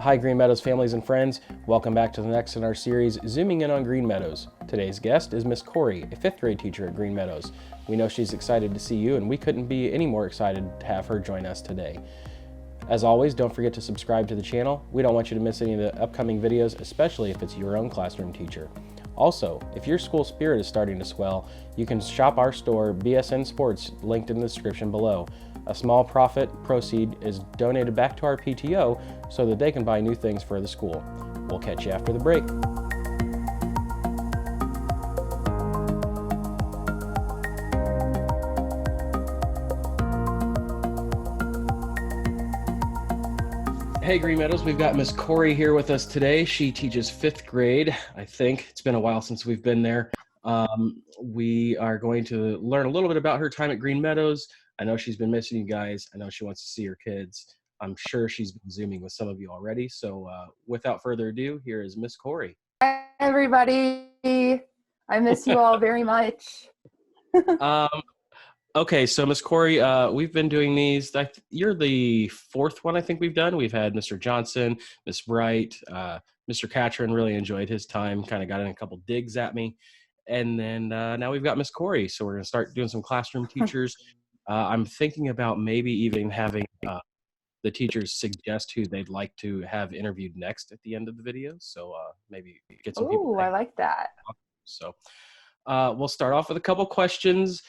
Hi, Green Meadows families and friends. Welcome back to the next in our series, Zooming In on Green Meadows. Today's guest is Miss Corrie, a 5th grade teacher at Green Meadows. We know she's excited to see you, and we couldn't be any more excited to have her join us today. As always, don't forget to subscribe to the channel. We don't want you to miss any of the upcoming videos, especially if it's your own classroom teacher. Also, if your school spirit is starting to swell, you can shop our store, BSN Sports, linked in the description below. A small profit proceed is donated back to our PTO so that they can buy new things for the school. We'll catch you after the break. Hey Green Meadows, we've got Miss Corrie here with us today. She teaches 5th grade, I think. It's been a while since we've been there. We are going to learn a little bit about her time at Green Meadows. I know she's been missing you guys. I know she wants to see her kids. I'm sure she's been Zooming with some of you already. So without further ado, here is Miss Corrie. Hi, everybody. I miss you all very much. Okay, so Miss Corrie, we've been doing these. You're the 4th one I think we've done. We've had Mr. Johnson, Miss Bright, Mr. Catron really enjoyed his time, kind of got in a couple digs at me. And then now we've got Miss Corrie. So we're going to start doing some classroom teachers. I'm thinking about maybe even having the teachers suggest who they'd like to have interviewed next at the end of the video. So maybe get some people. Oh, I like that. So we'll start off with a couple questions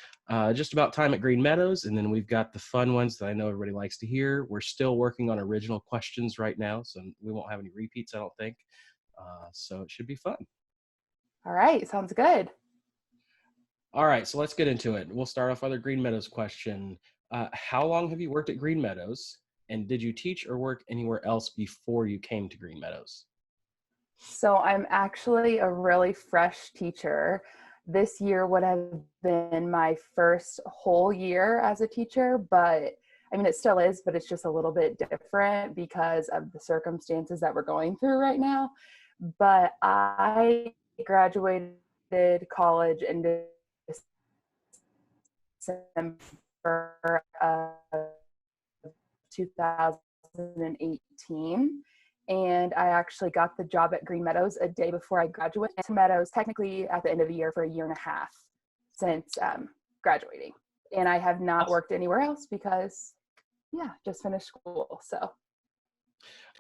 just about time at Green Meadows, and then we've got the fun ones that I know everybody likes to hear. We're still working on original questions right now, so we won't have any repeats, I don't think. So it should be fun. All right, sounds good. All right, so let's get into it. We'll start off with a Green Meadows question. How long have you worked at Green Meadows, and did you teach or work anywhere else before you came to Green Meadows? So I'm actually a really fresh teacher. This year would have been my first whole year as a teacher, but I mean, it still is, but it's just a little bit different because of the circumstances that we're going through right now. But I graduated college in December of 2018. And I actually got the job at Green Meadows a day before I graduated. Green Meadows technically at the end of the year for a year and a half since graduating. And I have not worked anywhere else because, yeah, just finished school. So,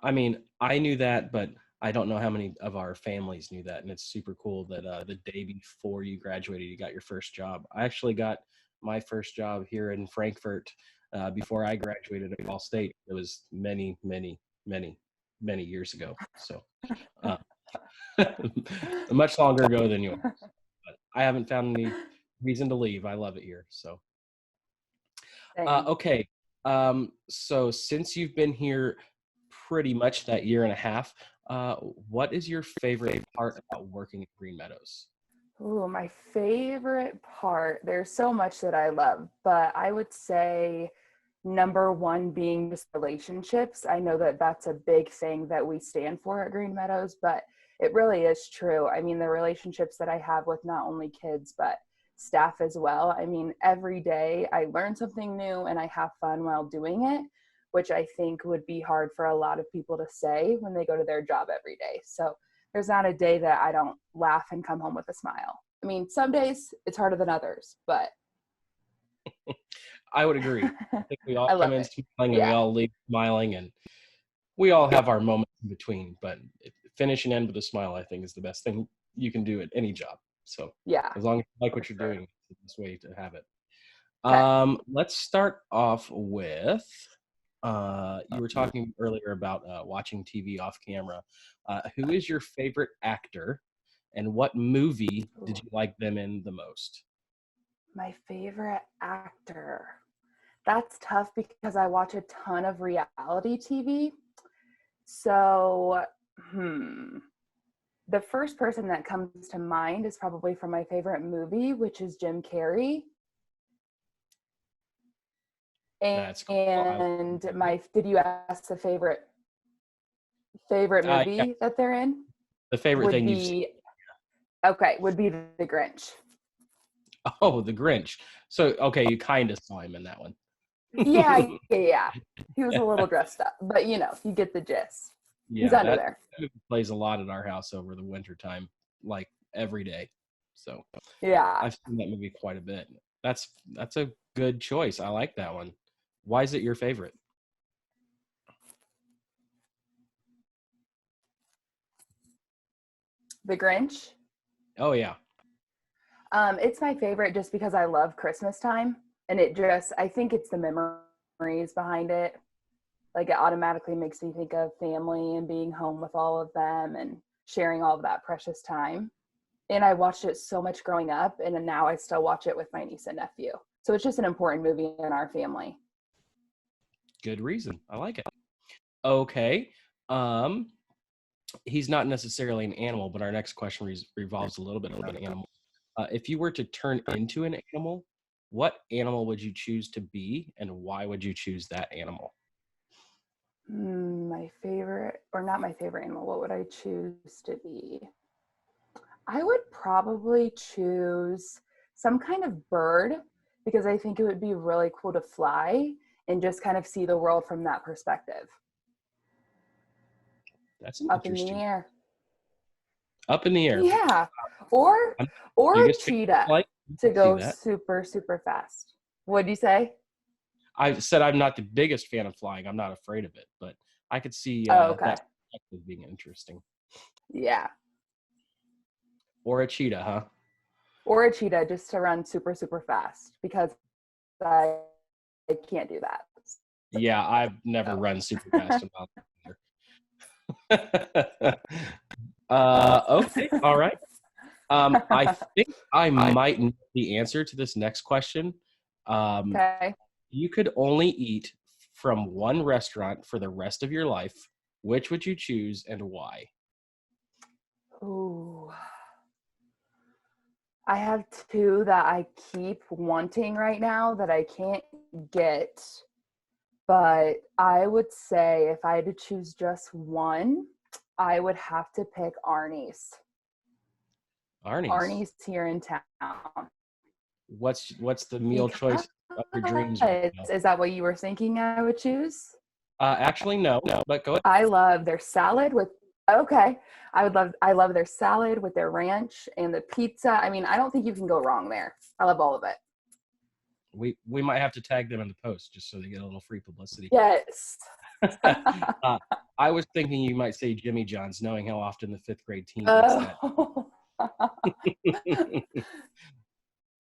I mean, I knew that, but I don't know how many of our families knew that. And it's super cool that the day before you graduated, you got your first job. I actually got my first job here in Frankfurt before I graduated at Ball State. It was many years ago. So much longer ago than yours. But I haven't found any reason to leave. I love it here. So okay. So since you've been here pretty much that year and a half, what is your favorite part about working at Green Meadows? Oh, my favorite part. There's so much that I love, but I would say number one being just relationships. I know that that's a big thing that we stand for at Green Meadows, but it really is true. I mean, the relationships that I have with not only kids, but staff as well. I mean, every day I learn something new and I have fun while doing it, which I think would be hard for a lot of people to say when they go to their job every day. So there's not a day that I don't laugh and come home with a smile. I mean, some days it's harder than others, but I would agree. I think we all come in smiling and we all leave smiling, and we all have our moments in between, but finish and end with a smile, I think, is the best thing you can do at any job. So yeah, as long as you like what you're doing, it's the best way to have it. Okay. Let's start off with, you were talking earlier about watching TV off camera. Who is your favorite actor, and what movie did you like them in the most? My favorite actor. That's tough because I watch a ton of reality TV. So, the first person that comes to mind is probably from my favorite movie, which is Jim Carrey. That's cool. And did you ask the favorite movie that they're in? The favorite thing you've seen. Okay, would be The Grinch. Oh, The Grinch. So, okay, you kind of saw him in that one. Yeah. He was a little dressed up, but you get the gist. He's Yeah, under that there. movie plays a lot at our house over the winter time, like every day. So Yeah. I've seen that movie quite a bit. That's a good choice. I like that one. Why is it your favorite? The Grinch. Oh yeah. It's my favorite just because I love Christmas time, and I think it's the memories behind it. Like it automatically makes me think of family and being home with all of them and sharing all of that precious time. And I watched it so much growing up, and now I still watch it with my niece and nephew. So it's just an important movie in our family. Good reason. I like it. Okay. Um, he's not necessarily an animal, but our next question revolves a little bit around animals. If you were to turn into an animal, what animal would you choose to be, and why would you choose that animal? My favorite, or not my favorite animal, what would I choose to be? I would probably choose some kind of bird because I think it would be really cool to fly and just kind of see the world from that perspective. That's an Up in the interesting. air. Up in the air. Yeah. Or I'm or a biggest fan of cheetah flight. You to can see go that. super, super fast. What'd you say? I said I'm not the biggest fan of flying. I'm not afraid of it, but I could see Oh, that okay. being interesting. Yeah. Or a cheetah, huh? Or a cheetah just to run super, super fast because I, I can't do that. Yeah, I've never So. run super fast in my life. Okay, all right. I think I might know the answer to this next question. Um, Okay. you could only eat from one restaurant for the rest of your life. Which would you choose and why? Ooh. I have two that I keep wanting right now that I can't get. But I would say if I had to choose just one, I would have to pick Arnie's. Arnie's. Arnie's here in town. What's the meal Because choice of your dreams right now? is that what you were thinking I would choose? Actually, no, but go ahead. I love their salad with okay. I love their salad with their ranch and the pizza. I mean, I don't think you can go wrong there. I love all of it. We might have to tag them in the post just so they get a little free publicity. Yes. uh, I was thinking you might say Jimmy John's, knowing how often the fifth grade team eats that. Oh.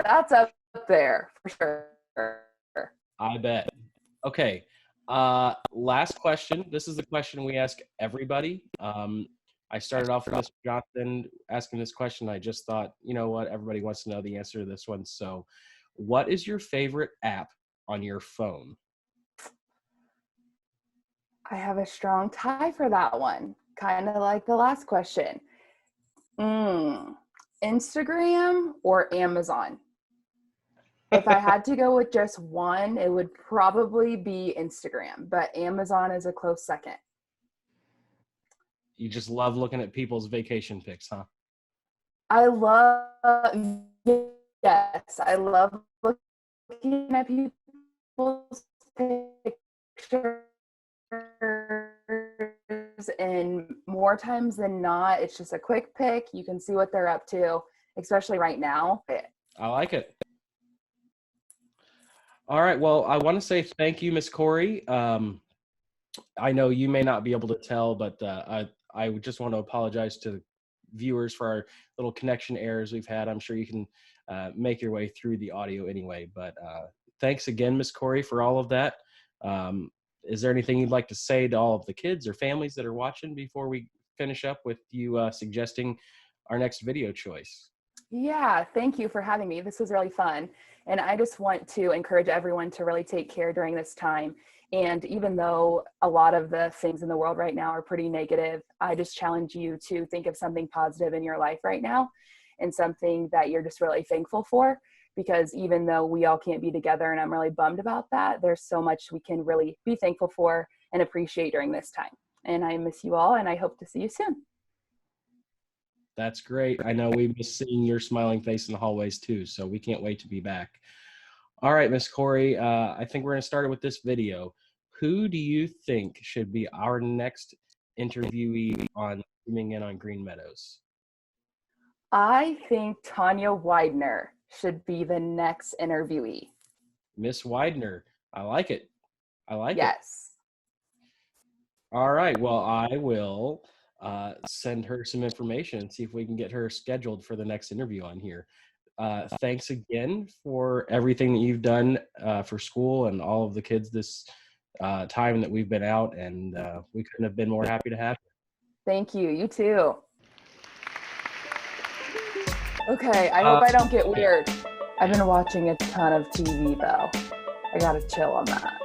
That's up there for sure. I bet. Okay. Last question. This is the question we ask everybody. I started off with Mr. Johnson asking this question. I just thought, you know what, everybody wants to know the answer to this one. So, what is your favorite app on your phone? I have a strong tie for that one, kind of like the last question. Mm, Instagram or Amazon? If I had to go with just one, it would probably be Instagram, but Amazon is a close second. You just love looking at people's vacation pics, huh? I love, yes, I love looking at people's pictures, and more times than not, it's just a quick pick. You can see what they're up to, especially right now. I like it. All right. Well, I want to say thank you, Miss Corrie. I know you may not be able to tell, but I just want to apologize to viewers for our little connection errors we've had. I'm sure you can make your way through the audio anyway. But thanks again, Miss Corrie, for all of that. Um, is there anything you'd like to say to all of the kids or families that are watching before we finish up with you suggesting our next video choice? Yeah, thank you for having me. This was really fun. And I just want to encourage everyone to really take care during this time. And even though a lot of the things in the world right now are pretty negative, I just challenge you to think of something positive in your life right now and something that you're just really thankful for. Because even though we all can't be together, and I'm really bummed about that, there's so much we can really be thankful for and appreciate during this time. And I miss you all, and I hope to see you soon. That's great. I know we miss seeing your smiling face in the hallways too, so we can't wait to be back. All right, Miss Corrie, I think we're going to start with this video. Who do you think should be our next interviewee on Zooming In on Green Meadows? I think Tanya Widener should be the next interviewee. Miss Widener. I like it. I like it. Yes. All right. Well, I will send her some information and see if we can get her scheduled for the next interview on here. Thanks again for everything that you've done for school and all of the kids this time that we've been out, and we couldn't have been more happy to have you. Thank you. You too. Okay, I hope I don't get weird. I've been watching a ton of TV though. I gotta chill on that.